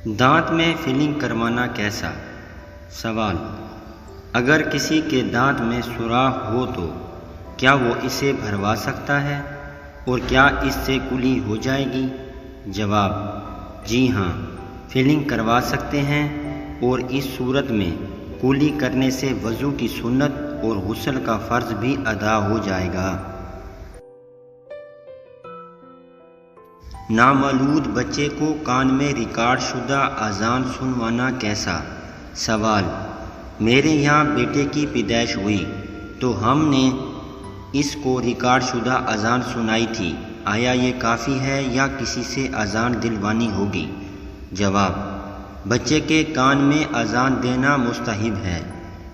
دانت میں فلنگ کروانا کیسا؟ سوال: اگر کسی کے دانت میں سوراخ ہو تو کیا وہ اسے بھروا سکتا ہے اور کیا اس سے کلی ہو جائے گی؟ جواب: جی ہاں، فلنگ کروا سکتے ہیں، اور اس صورت میں کلی کرنے سے وضو کی سنت اور غسل کا فرض بھی ادا ہو جائے گا۔ نامولود بچے کو کان میں ریکارڈ شدہ اذان سنوانا کیسا؟ سوال: میرے یہاں بیٹے کی پیدائش ہوئی تو ہم نے اس کو ریکارڈ شدہ اذان سنائی تھی، آیا یہ کافی ہے یا کسی سے اذان دلوانی ہوگی؟ جواب: بچے کے کان میں اذان دینا مستحب ہے،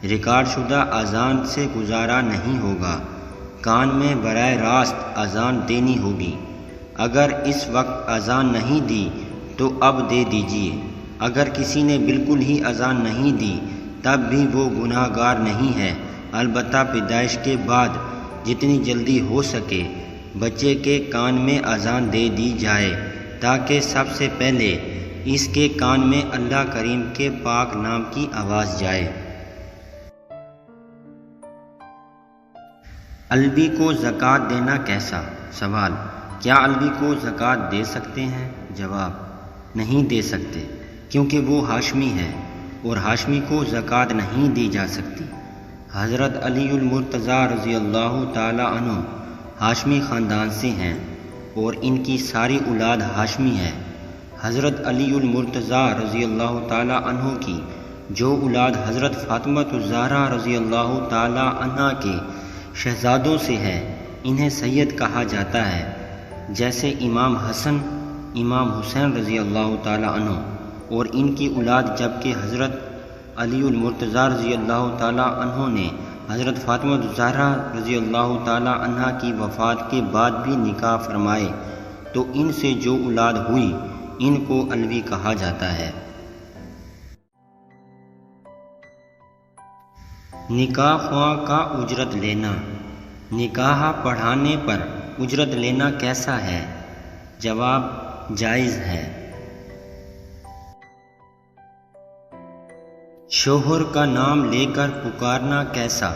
ریکارڈ شدہ اذان سے گزارا نہیں ہوگا، کان میں براہ راست اذان دینی ہوگی۔ اگر اس وقت اذان نہیں دی تو اب دے دیجیے، اگر کسی نے بالکل ہی اذان نہیں دی تب بھی وہ گناہ گار نہیں ہے، البتہ پیدائش کے بعد جتنی جلدی ہو سکے بچے کے کان میں اذان دے دی جائے تاکہ سب سے پہلے اس کے کان میں اللہ کریم کے پاک نام کی آواز جائے۔ الوی کو زکوٰۃ دینا کیسا؟ سوال: کیا الوی کو زکوٰۃ دے سکتے ہیں؟ جواب: نہیں دے سکتے، کیونکہ وہ ہاشمی ہے اور ہاشمی کو زکوٰۃ نہیں دی جا سکتی۔ حضرت علی المرتضیٰ رضی اللہ تعالی عنہ ہاشمی خاندان سے ہیں اور ان کی ساری اولاد ہاشمی ہے۔ حضرت علی المرتضیٰ رضی اللہ تعالی عنہ کی جو اولاد حضرت فاطمہ الزہرا رضی اللہ تعالی عنہا کے شہزادوں سے ہے انہیں سید کہا جاتا ہے، جیسے امام حسن، امام حسین رضی اللہ تعالی عنہ اور ان کی اولاد، جبکہ حضرت علی المرتضیٰ رضی اللہ تعالی عنہ نے حضرت فاطمہ الزہرا رضی اللہ تعالی عنہا کی وفات کے بعد بھی نکاح فرمائے، تو ان سے جو اولاد ہوئی ان کو الوی کہا جاتا ہے۔ نکاح خواہ کا اجرت لینا، نکاح پڑھانے پر اجرت لینا کیسا ہے؟ جواب: جائز ہے۔ شوہر کا نام لے کر پکارنا کیسا؟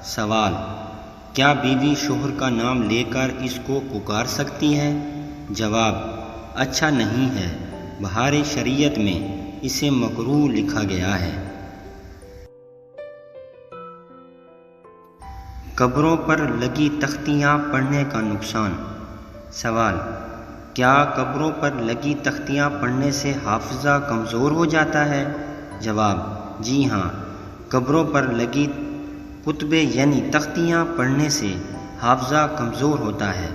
سوال: کیا بیوی شوہر کا نام لے کر اس کو پکار سکتی ہے؟ جواب: اچھا نہیں ہے، بہار شریعت میں اسے مکروہ لکھا گیا ہے۔ قبروں پر لگی تختیاں پڑھنے کا نقصان۔ سوال: کیا قبروں پر لگی تختیاں پڑھنے سے حافظہ کمزور ہو جاتا ہے؟ جواب: جی ہاں، قبروں پر لگی کتبے یعنی تختیاں پڑھنے سے حافظہ کمزور ہوتا ہے۔